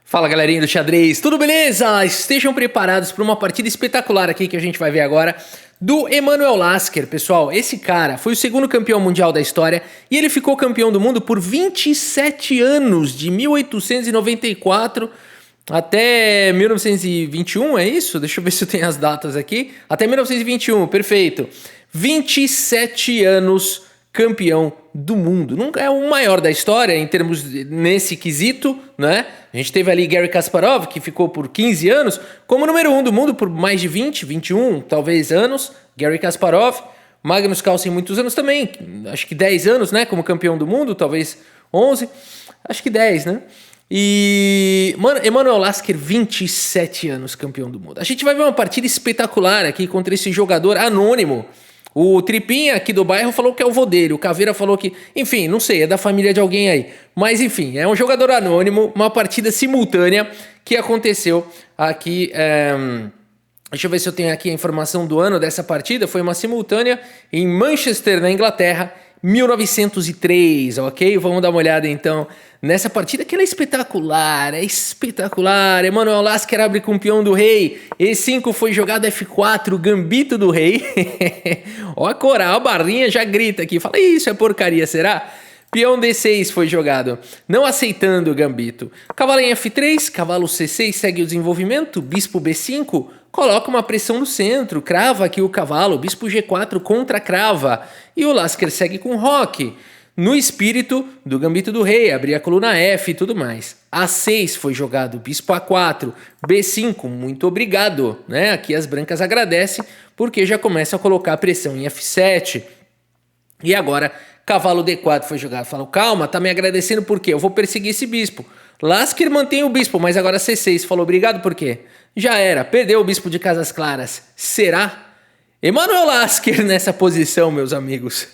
Fala galerinha do xadrez, tudo beleza? Estejam preparados para uma partida espetacular aqui que a gente vai ver agora do Emanuel Lasker, pessoal. Esse cara foi o segundo campeão mundial da história e ele ficou campeão do mundo por 27 anos, de 1894 até 1921, é isso? Deixa eu ver se eu tenho as datas aqui. Até 1921, perfeito. 27 anos campeão do mundo. Nunca é o maior da história em termos nesse quesito, né? A gente teve ali Garry Kasparov, que ficou por 15 anos, como número 1 do mundo por mais de 20, 21, talvez anos. Garry Kasparov, Magnus Carlsen muitos anos também, acho que 10 anos, né, como campeão do mundo, talvez 11, acho que 10, né? E Emanuel Lasker, 27 anos campeão do mundo. A gente vai ver uma partida espetacular aqui contra esse jogador anônimo. O Tripinha aqui do bairro falou que é o vô dele, o Caveira falou que... Enfim, não sei, é da família de alguém aí. Mas enfim, é um jogador anônimo, uma partida simultânea que aconteceu aqui... Deixa eu ver se eu tenho aqui a informação do ano dessa partida. Foi uma simultânea em Manchester, na Inglaterra, 1903, ok? Vamos dar uma olhada então nessa partida que ela é espetacular. Emanuel Lasker abre com o peão do rei, E5 foi jogado, F4, gambito do rei. Ó a coral, a barrinha já grita aqui, fala, isso é porcaria, será? Peão D6 foi jogado, não aceitando o gambito. Cavalo em F3, cavalo C6 segue o desenvolvimento, bispo B5, coloca uma pressão no centro, crava aqui o cavalo, bispo G4 contra crava. E o Lasker segue com roque, no espírito do gambito do rei, abrir a coluna F e tudo mais. A6 foi jogado, bispo A4, B5, muito obrigado, né? Aqui as brancas agradecem, porque já começa a colocar pressão em F7. E agora, cavalo D4 foi jogado. Falou, calma, tá me agradecendo por quê? Eu vou perseguir esse bispo. Lasker mantém o bispo, mas agora C6. Falou, obrigado por quê? Já era, perdeu o bispo de Casas Claras. Será? Emanuel Lasker nessa posição, meus amigos.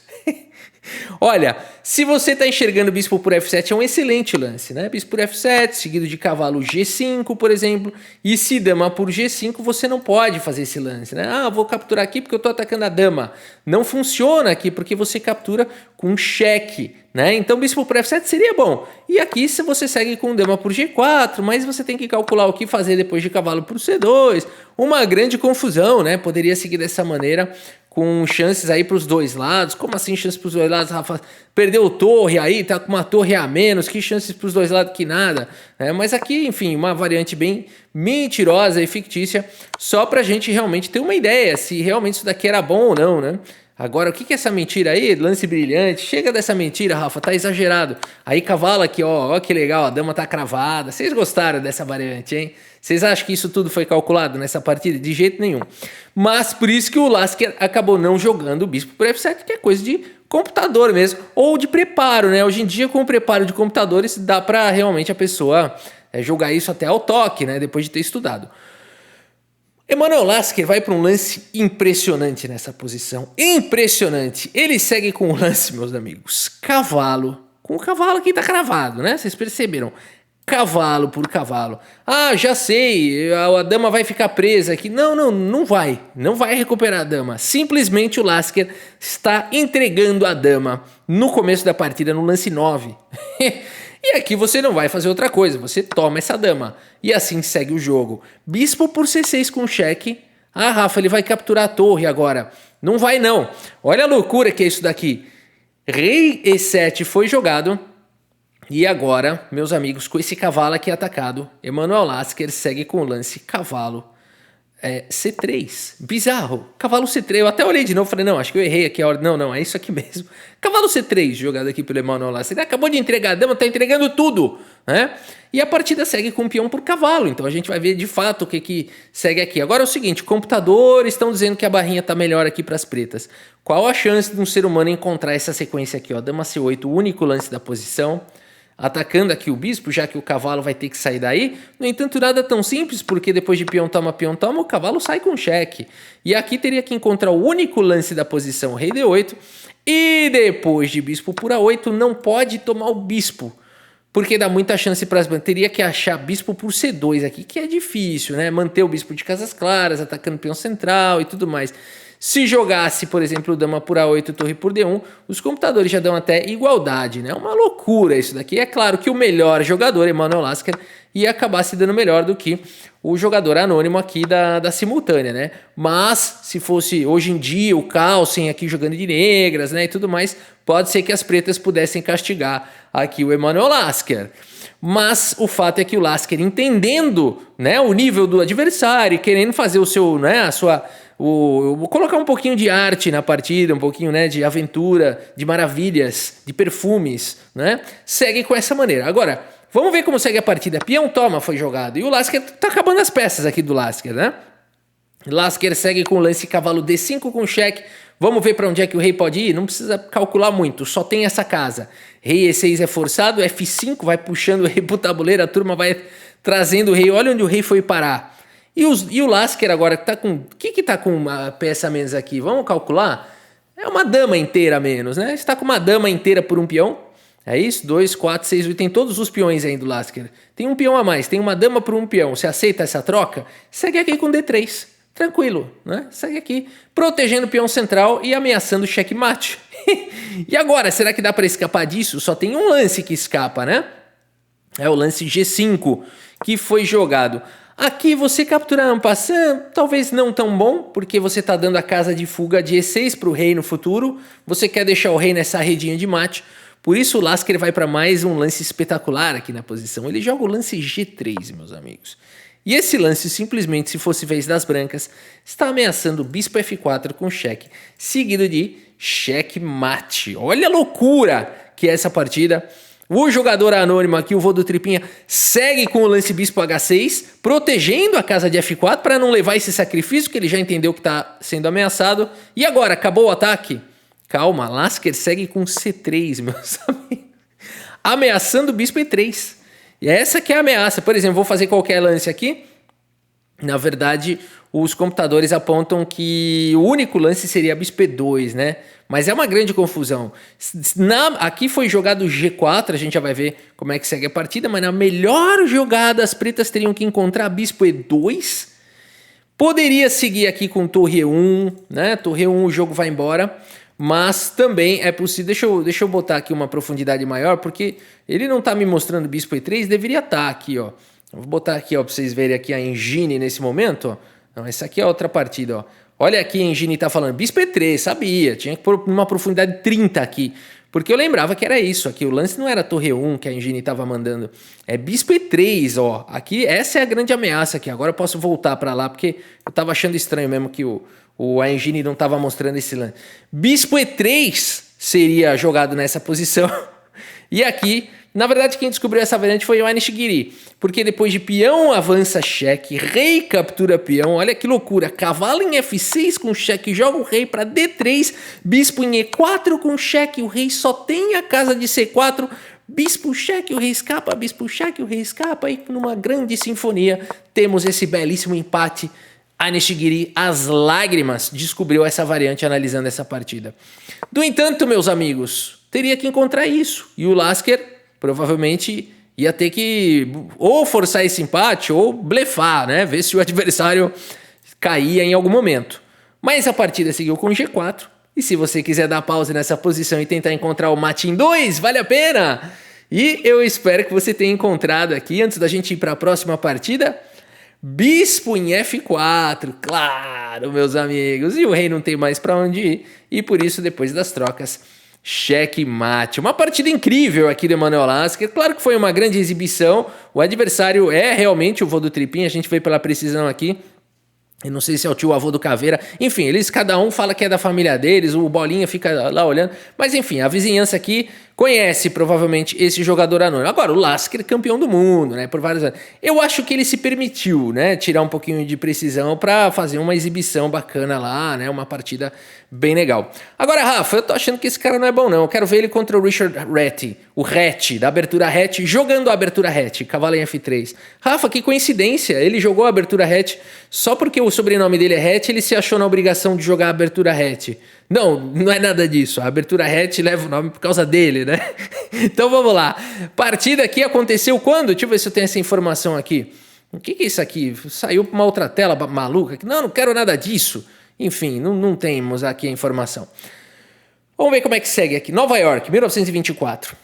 Olha, se você está enxergando bispo por F7 é um excelente lance, né? Bispo por F7, seguido de cavalo G5, por exemplo. E se dama por G5, você não pode fazer esse lance, né? Ah, vou capturar aqui porque eu estou atacando a dama. Não funciona aqui porque você captura com cheque, né? Então bispo por F7 seria bom. E aqui se você segue com dama por G4, mas você tem que calcular o que fazer depois de cavalo por C2. Uma grande confusão, né? Poderia seguir dessa maneira, com chances aí para os dois lados. Como assim chances para os dois lados, Rafa? Perdeu torre aí, tá com uma torre a menos, que chances para os dois lados que nada. Mas aqui, enfim, uma variante bem mentirosa e fictícia, só para a gente realmente ter uma ideia se realmente isso daqui era bom ou não, né? Agora, o que é essa mentira aí? Lance brilhante. Chega dessa mentira, Rafa, tá exagerado. Aí cavalo aqui, ó que legal, a dama tá cravada. Vocês gostaram dessa variante, hein? Vocês acham que isso tudo foi calculado nessa partida? De jeito nenhum. Mas por isso que o Lasker acabou não jogando o bispo por F7, que é coisa de computador mesmo, ou de preparo, né? Hoje em dia, com o preparo de computadores, dá pra realmente a pessoa jogar isso até ao toque, né? Depois de ter estudado. Emanuel Lasker vai para um lance impressionante nessa posição. Impressionante. Ele segue com o lance, meus amigos. Cavalo. Com o cavalo aqui tá cravado, né? Vocês perceberam. Cavalo por cavalo. Ah, já sei. A dama vai ficar presa aqui. Não vai. Não vai recuperar a dama. Simplesmente o Lasker está entregando a dama no começo da partida, no lance 9. E aqui você não vai fazer outra coisa, você toma essa dama. E assim segue o jogo. Bispo por C6 com cheque. Ah, Rafa, ele vai capturar a torre agora. Não vai não. Olha a loucura que é isso daqui. Rei E7 foi jogado. E agora, meus amigos, com esse cavalo aqui atacado, Emanuel Lasker segue com o lance cavalo C3. Bizarro. Cavalo C3. Eu até olhei de novo e falei, não, acho que eu errei aqui a hora. Não, é isso aqui mesmo. Cavalo C3 jogado aqui pelo Emanuel Lasker. Ele acabou de entregar a dama, tá entregando tudo, né? E a partida segue com peão por cavalo. Então a gente vai ver de fato o que segue aqui. Agora é o seguinte, computadores estão dizendo que a barrinha tá melhor aqui para as pretas. Qual a chance de um ser humano encontrar essa sequência aqui, ó? Dama C8, o único lance da posição. Atacando aqui o bispo, já que o cavalo vai ter que sair daí. No entanto, nada tão simples, porque depois de peão toma, o cavalo sai com cheque. E aqui teria que encontrar o único lance da posição, rei D8. E depois de bispo por A8, não pode tomar o bispo, porque dá muita chance para as brancas. Teria que achar bispo por C2 aqui, que é difícil, né? Manter o bispo de Casas Claras, atacando o peão central e tudo mais. Se jogasse, por exemplo, dama por A8, torre por D1, os computadores já dão até igualdade, né? Uma loucura isso daqui. É claro que o melhor jogador, Emanuel Lasker, ia acabar se dando melhor do que o jogador anônimo aqui da simultânea, né? Mas, se fosse hoje em dia o Carlsen aqui jogando de negras, né, e tudo mais, pode ser que as pretas pudessem castigar aqui o Emanuel Lasker. Mas o fato é que o Lasker, entendendo, né, o nível do adversário, querendo fazer o seu, né, a sua... colocar um pouquinho de arte na partida, um pouquinho, né, de aventura, de maravilhas, de perfumes, né? Segue com essa maneira. Agora, vamos ver como segue a partida. Peão toma foi jogado. E o Lasker tá acabando as peças aqui do Lasker, né? Lasker segue com o lance cavalo D5 com cheque. Vamos ver para onde é que o rei pode ir? Não precisa calcular muito, só tem essa casa. Rei E6 é forçado, F5 vai puxando o rei pro tabuleiro, a turma vai trazendo o rei. Olha onde o rei foi parar. E o Lasker agora que tá com... O que tá com uma peça a menos aqui? Vamos calcular? É uma dama inteira a menos, né? Está com uma dama inteira por um peão. É isso? 2, 4, 6, 8. Tem todos os peões aí do Lasker. Tem um peão a mais, tem uma dama por um peão. Você aceita essa troca? Segue aqui com D3. Tranquilo, né? Segue aqui, protegendo o peão central e ameaçando o checkmate. E agora, será que dá para escapar disso? Só tem um lance que escapa, né? É o lance G5 que foi jogado. Aqui você capturar en passant, talvez não tão bom, porque você está dando a casa de fuga de E6 para o rei no futuro. Você quer deixar o rei nessa redinha de mate. Por isso o Lasker vai para mais um lance espetacular aqui na posição. Ele joga o lance G3, meus amigos. E esse lance, simplesmente, se fosse vez das brancas, está ameaçando o bispo F4 com cheque, seguido de checkmate. Olha a loucura que é essa partida. O jogador anônimo aqui, o vô do Tripinha, segue com o lance bispo H6, protegendo a casa de F4 para não levar esse sacrifício, que ele já entendeu que está sendo ameaçado. E agora, acabou o ataque? Calma, Lasker segue com C3, meus amigos. Ameaçando o bispo E3. E essa que é a ameaça. Por exemplo, vou fazer qualquer lance aqui. Na verdade, os computadores apontam que o único lance seria bispo E2, né? Mas é uma grande confusão. Aqui foi jogado G4, a gente já vai ver como é que segue a partida, mas na melhor jogada as pretas teriam que encontrar bispo E2. Poderia seguir aqui com torre E1, né? Torre E1 o jogo vai embora. Mas também é possível... Deixa eu botar aqui uma profundidade maior, porque ele não está me mostrando bispo E3, deveria estar aqui, ó. Eu vou botar aqui, ó, para vocês verem aqui a engine nesse momento, ó. Não, essa aqui é outra partida, ó. Olha aqui, a engine está falando bispo E3, sabia. Tinha que pôr uma profundidade 30 aqui. Porque eu lembrava que era isso aqui. O lance não era torre 1 que a engine estava mandando. É bispo E3, ó. Aqui, essa é a grande ameaça aqui. Agora eu posso voltar para lá, porque eu estava achando estranho mesmo que a engine não estava mostrando esse lance. Bispo E3 seria jogado nessa posição. E aqui, na verdade, quem descobriu essa variante foi o Nishigiri. Porque depois de peão avança cheque, rei captura peão. Olha que loucura. Cavalo em F6 com cheque, joga o rei para D3. Bispo em E4 com cheque, o rei só tem a casa de C4. Bispo cheque, o rei escapa. Bispo cheque, o rei escapa. E numa grande sinfonia temos esse belíssimo empate. A Nishigiri, às lágrimas, descobriu essa variante analisando essa partida. No entanto, meus amigos, teria que encontrar isso. E o Lasker provavelmente ia ter que ou forçar esse empate ou blefar, né? Ver se o adversário caía em algum momento. Mas a partida seguiu com G4. E se você quiser dar pausa nessa posição e tentar encontrar o mate em 2, vale a pena! E eu espero que você tenha encontrado aqui, antes da gente ir para a próxima partida... Bispo em F4, claro, meus amigos. E o rei não tem mais para onde ir. E por isso, depois das trocas, checkmate. Uma partida incrível aqui do Emanuel Lasker. Claro que foi uma grande exibição. O adversário é realmente o vô do Tripinha. A gente veio pela precisão aqui. Eu não sei se é o tio avô do Caveira. Enfim, cada um fala que é da família deles. O Bolinha fica lá olhando. Mas enfim, a vizinhança aqui conhece provavelmente esse jogador anônimo. Agora, o Lasker, campeão do mundo, né? Por vários anos. Eu acho que ele se permitiu, né? Tirar um pouquinho de precisão para fazer uma exibição bacana lá, né? Uma partida bem legal. Agora, Rafa, eu tô achando que esse cara não é bom, não. Eu quero ver ele contra o Richard Reti, o Reti, da abertura Reti, jogando a abertura Reti, cavalo em F3. Rafa, que coincidência. Ele jogou a abertura Reti só porque o sobrenome dele é Reti, ele se achou na obrigação de jogar a abertura Reti. Não, não é nada disso. A abertura Reti leva o nome por causa dele, né? Então vamos lá. Partida aqui aconteceu quando? Deixa eu ver se eu tenho essa informação aqui. O que é isso aqui? Saiu para uma outra tela maluca? Não quero nada disso. Enfim, não temos aqui a informação. Vamos ver como é que segue aqui. Nova York, 1924.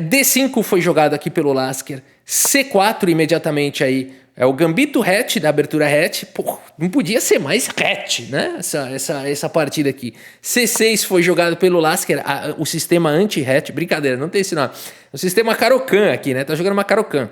D5 foi jogado aqui pelo Lasker. C4 imediatamente aí. É o gambito hatch, da abertura hatch. Pô, não podia ser mais hatch, né? Essa partida aqui. C6 foi jogado pelo Lasker, o sistema anti-hatch. Brincadeira, não tem esse nome. O sistema Caro-Kann aqui, né? Tá jogando uma Caro-Kann.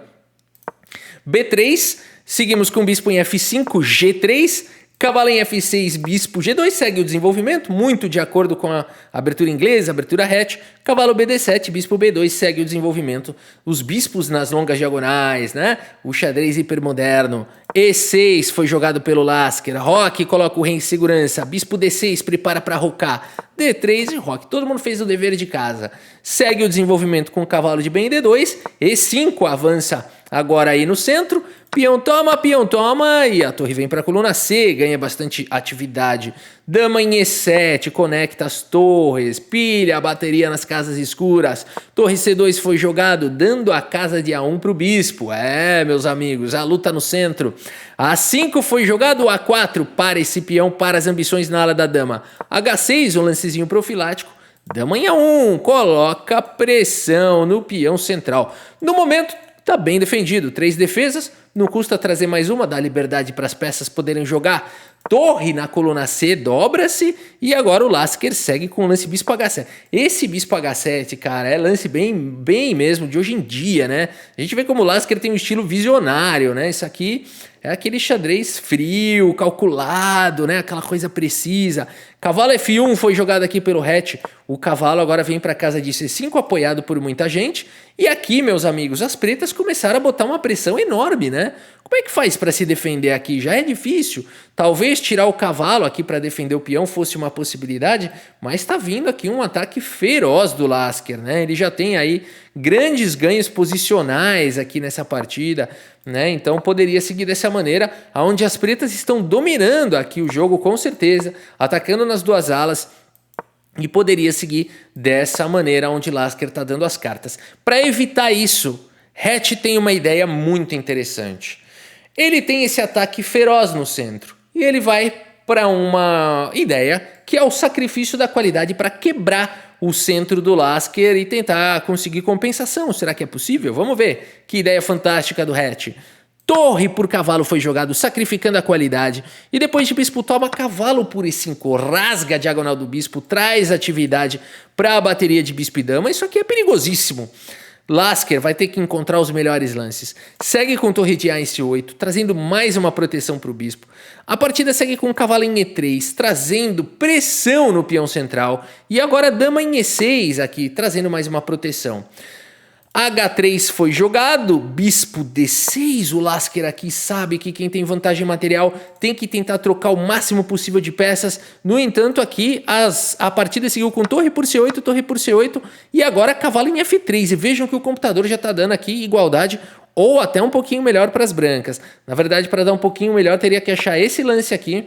B3, seguimos com bispo em F5, G3, cavalo em F6, bispo G2, segue o desenvolvimento, muito de acordo com a abertura inglesa, abertura hatch, cavalo BD7, bispo B2, segue o desenvolvimento, os bispos nas longas diagonais, né? O xadrez hipermoderno. E6 foi jogado pelo Lasker, Roque coloca o rei em segurança, bispo D6 prepara para rocar, D3 e Roque, todo mundo fez o dever de casa. Segue o desenvolvimento com o cavalo de bem D2, E5 avança agora aí no centro, peão toma, e a torre vem para a coluna C, ganha bastante atividade. Dama em E7, conecta as torres, pilha a bateria nas casas escuras. Torre C2 foi jogado, dando a casa de A1 para o bispo. Meus amigos, a luta no centro. A5 foi jogado, A4 para esse peão, para as ambições na ala da dama. H6, um lancezinho profilático. Dama em A1, coloca pressão no peão central. No momento, tá bem defendido, 3 defesas, não custa trazer mais uma, dá liberdade para as peças poderem jogar. Torre na coluna C dobra-se e agora o Lasker segue com o lance bispo H7. Esse bispo H7, cara, é lance bem mesmo de hoje em dia, né? A gente vê como o Lasker tem um estilo visionário, né? Isso aqui é aquele xadrez frio, calculado, né? Aquela coisa precisa. Cavalo F1 foi jogado aqui pelo hatch. O cavalo agora vem para casa de C5, apoiado por muita gente. E aqui, meus amigos, as pretas começaram a botar uma pressão enorme, né? Como é que faz para se defender aqui? Já é difícil. Talvez tirar o cavalo aqui para defender o peão fosse uma possibilidade, mas está vindo aqui um ataque feroz do Lasker, né? Ele já tem aí grandes ganhos posicionais aqui nessa partida, né? Então poderia seguir dessa maneira, onde as pretas estão dominando aqui o jogo com certeza, atacando nas duas alas. E poderia seguir dessa maneira onde Lasker está dando as cartas. Para evitar isso, Hatch tem uma ideia muito interessante. Ele tem esse ataque feroz no centro. E ele vai para uma ideia que é o sacrifício da qualidade para quebrar o centro do Lasker e tentar conseguir compensação. Será que é possível? Vamos ver. Que ideia fantástica do Hatch. Torre por cavalo foi jogado, sacrificando a qualidade. E depois de bispo toma, cavalo por E5, rasga a diagonal do bispo, traz atividade para a bateria de bispo e dama. Isso aqui é perigosíssimo. Lasker vai ter que encontrar os melhores lances. Segue com torre de A em C8, trazendo mais uma proteção para o bispo. A partida segue com cavalo em E3, trazendo pressão no peão central. E agora dama em E6 aqui, trazendo mais uma proteção. H3 foi jogado, bispo D6, o Lasker aqui sabe que quem tem vantagem material tem que tentar trocar o máximo possível de peças. No entanto, aqui a partida seguiu com torre por C8 e agora cavalo em F3. E vejam que o computador já está dando aqui igualdade ou até um pouquinho melhor para as brancas. Na verdade, para dar um pouquinho melhor, teria que achar esse lance aqui,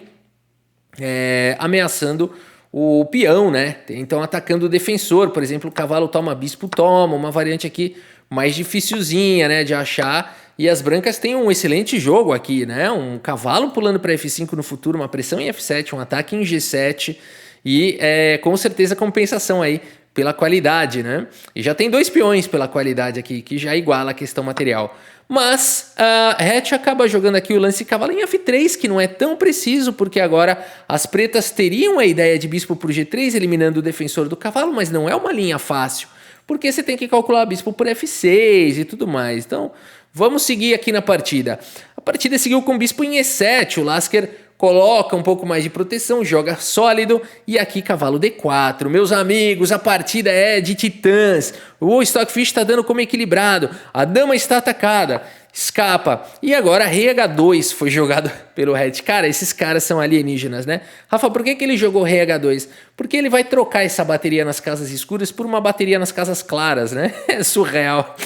ameaçando o peão, né? Então atacando o defensor, por exemplo, o cavalo toma, bispo toma, uma variante aqui mais dificilzinha, né, de achar. E as brancas têm um excelente jogo aqui, né? Um cavalo pulando para F5 no futuro, uma pressão em F7, um ataque em G7 e com certeza compensação aí pela qualidade, né? E já tem 2 peões pela qualidade aqui, que já iguala a questão material. Mas a Hatch acaba jogando aqui o lance cavalo em F3, que não é tão preciso, porque agora as pretas teriam a ideia de bispo por G3, eliminando o defensor do cavalo, mas não é uma linha fácil, porque você tem que calcular bispo por F6 e tudo mais. Então, vamos seguir aqui na partida. A partida seguiu com bispo em E7, o Lasker coloca um pouco mais de proteção, joga sólido e aqui cavalo D4. Meus amigos, a partida é de titãs. O Stockfish está dando como equilibrado. A dama está atacada, escapa. E agora rei H2 foi jogado pelo Hatch. Cara, esses caras são alienígenas, né? Rafa, por que ele jogou rei H2? Porque ele vai trocar essa bateria nas casas escuras por uma bateria nas casas claras, né? É surreal.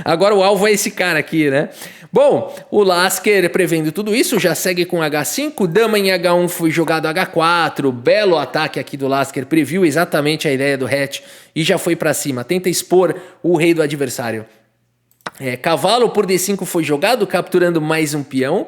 Agora o alvo é esse cara aqui, né? Bom, o Lasker, prevendo tudo isso, já segue com H5, dama em H1 foi jogado H4, belo ataque aqui do Lasker, previu exatamente a ideia do Hatch e já foi pra cima, tenta expor o rei do adversário. Cavalo por D5 foi jogado, capturando mais um peão.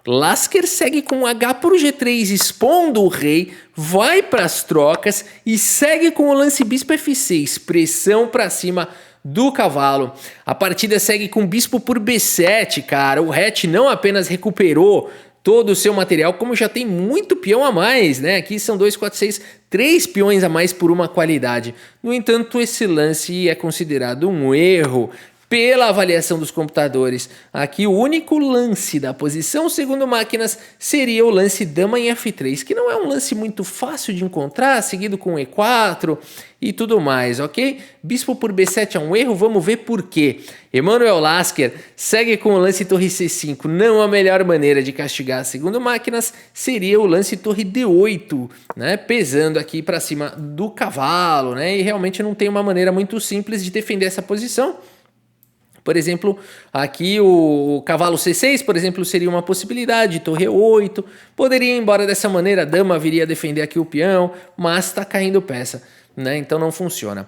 Lasker segue com H por G3 expondo o rei, vai para as trocas e segue com o lance bispo F6, pressão para cima do cavalo. A partida segue com bispo por B7, cara. O Hatch não apenas recuperou todo o seu material, como já tem muito peão a mais, né? Aqui são 2, 4, 6, 3 peões a mais por uma qualidade. No entanto, esse lance é considerado um erro pela avaliação dos computadores. Aqui o único lance da posição segundo máquinas seria o lance dama em F3, que não é um lance muito fácil de encontrar, seguido com E4 e tudo mais, ok? Bispo por B7 é um erro, vamos ver por quê. Emanuel Lasker segue com o lance torre C5, não a melhor maneira de castigar segundo máquinas seria o lance torre D8, né? Pesando aqui para cima do cavalo, né? E realmente não tem uma maneira muito simples de defender essa posição. Por exemplo, aqui o cavalo C6, por exemplo, seria uma possibilidade, torre E8, poderia ir embora dessa maneira, a dama viria a defender aqui o peão, mas está caindo peça, né? Então não funciona.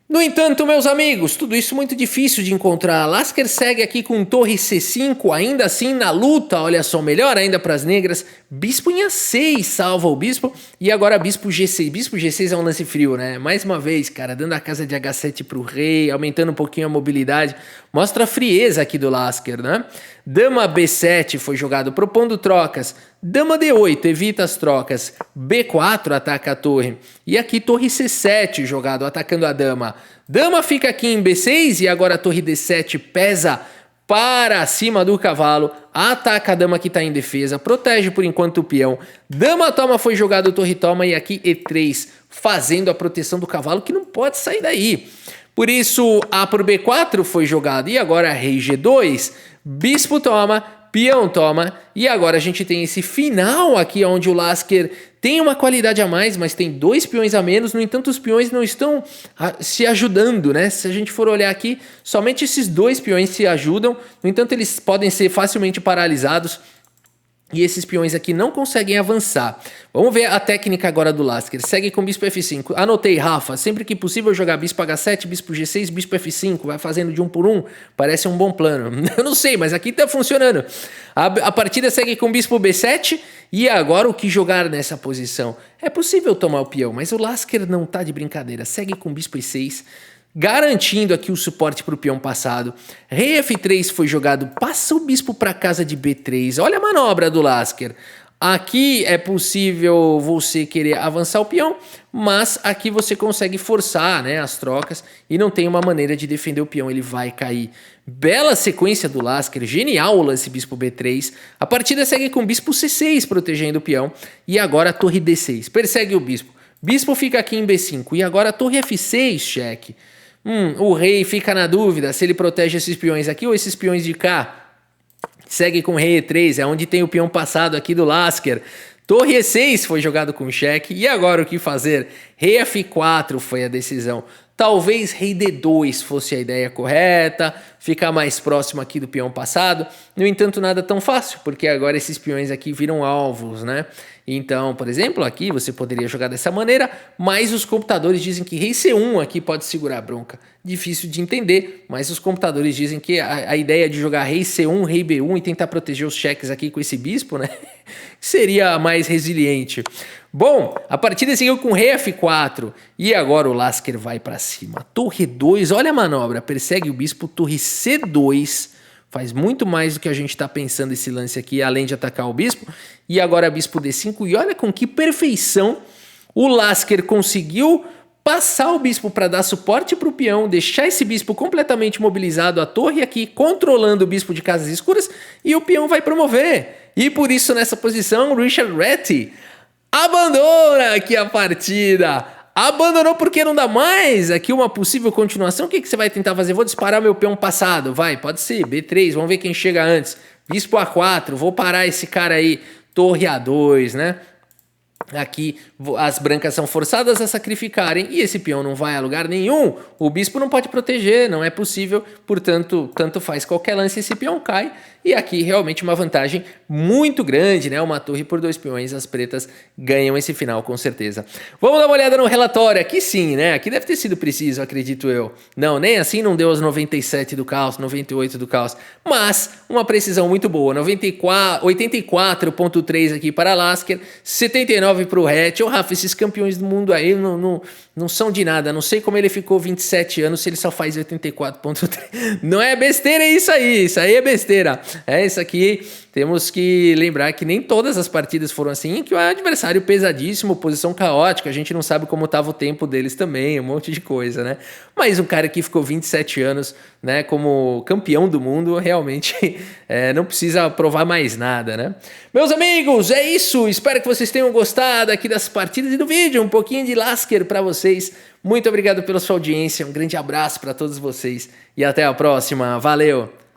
No entanto, meus amigos, tudo isso muito difícil de encontrar. Lasker segue aqui com torre C5, ainda assim na luta, olha só, melhor ainda para as negras. Bispo em A6 salva o bispo e agora bispo G6. Bispo G6 é um lance frio, né? Mais uma vez, cara, dando a casa de H7 para o rei, aumentando um pouquinho a mobilidade. Mostra a frieza aqui do Lasker, né? Dama B7 foi jogado propondo trocas. Dama D8 evita as trocas. B4 ataca a torre. E aqui torre C7 jogado atacando a dama. Dama fica aqui em B6 e agora a torre D7 pesa para cima do cavalo. Ataca a dama que está em defesa. Protege por enquanto o peão. Dama toma foi jogado torre toma e aqui E3 fazendo a proteção do cavalo que não pode sair daí. Por isso, A por B4 foi jogado e agora rei G2, bispo toma, peão toma e agora a gente tem esse final aqui onde o Lasker tem uma qualidade a mais, mas tem 2 peões a menos, no entanto os peões não estão se ajudando, né? Se a gente for olhar aqui, somente esses 2 peões se ajudam, no entanto eles podem ser facilmente paralisados. E esses peões aqui não conseguem avançar. Vamos ver a técnica agora do Lasker. Segue com bispo F5. Anotei, Rafa. Sempre que possível jogar bispo H7, bispo G6, bispo F5. Vai fazendo de 1 por 1. Parece um bom plano. Eu não sei, mas aqui tá funcionando. A partida segue com bispo B7. E agora o que jogar nessa posição? É possível tomar o peão, mas o Lasker não tá de brincadeira. Segue com bispo E6. Garantindo aqui o suporte para o peão passado. Rei F3 foi jogado, passa o bispo para casa de B3. Olha a manobra do Lasker. Aqui é possível você querer avançar o peão, mas aqui você consegue forçar, né, as trocas e não tem uma maneira de defender o peão, ele vai cair. Bela sequência do Lasker, genial o lance bispo B3. A partida segue com bispo C6 protegendo o peão e agora a torre D6. Persegue o bispo. Bispo fica aqui em B5 e agora a torre F6 cheque. O rei fica na dúvida se ele protege esses peões aqui ou esses peões de cá. Segue com rei E3, é onde tem o peão passado aqui do Lasker. Torre E6 foi jogado com cheque. E agora o que fazer? Rei F4 foi a decisão. Talvez rei D2 fosse a ideia correta, ficar mais próximo aqui do peão passado. No entanto, nada tão fácil, porque agora esses peões aqui viram alvos, né? Então, por exemplo, aqui você poderia jogar dessa maneira, mas os computadores dizem que rei C1 aqui pode segurar a bronca. Difícil de entender, mas os computadores dizem que a ideia de jogar rei C1, rei B1 e tentar proteger os cheques aqui com esse bispo, né? Seria mais resiliente. Bom, a partida seguiu com rei F4 e agora o Lasker vai para cima. Torre 2, olha a manobra, persegue o bispo, torre C2, faz muito mais do que a gente está pensando esse lance aqui, além de atacar o bispo. E agora bispo D5 e olha com que perfeição o Lasker conseguiu passar o bispo para dar suporte para o peão, deixar esse bispo completamente mobilizado, a torre aqui controlando o bispo de casas escuras e o peão vai promover. E por isso nessa posição Richard Reti abandona aqui a partida. Abandonou porque não dá mais. Aqui uma possível continuação. O que você vai tentar fazer? Vou disparar meu peão passado. Vai, pode ser. B3, vamos ver quem chega antes. Bispo A4, vou parar esse cara aí. Torre A2, né? Aqui as brancas são forçadas a sacrificarem e esse peão não vai a lugar nenhum. O bispo não pode proteger, não é possível. Portanto, tanto faz qualquer lance, esse peão cai. E aqui realmente uma vantagem muito grande, né? Uma torre por 2 peões, as pretas ganham esse final com certeza. Vamos dar uma olhada no relatório, aqui sim, né? Aqui deve ter sido preciso, acredito eu. Não, nem assim não deu as 97 do caos, 98 do caos, mas uma precisão muito boa, 84.3 aqui para Lasker, 79 para o Hatch. Rafa, esses campeões do mundo aí não são de nada, não sei como ele ficou 27 anos se ele só faz 84.3. Não é besteira isso aí é besteira. É isso aqui, temos que lembrar que nem todas as partidas foram assim, que o adversário pesadíssimo, posição caótica, a gente não sabe como estava o tempo deles também, um monte de coisa, né? Mas um cara que ficou 27 anos, né, como campeão do mundo, realmente não precisa provar mais nada, né? Meus amigos, é isso, espero que vocês tenham gostado aqui das partidas e do vídeo, um pouquinho de Lasker para vocês. Muito obrigado pela sua audiência, um grande abraço para todos vocês e até a próxima, valeu!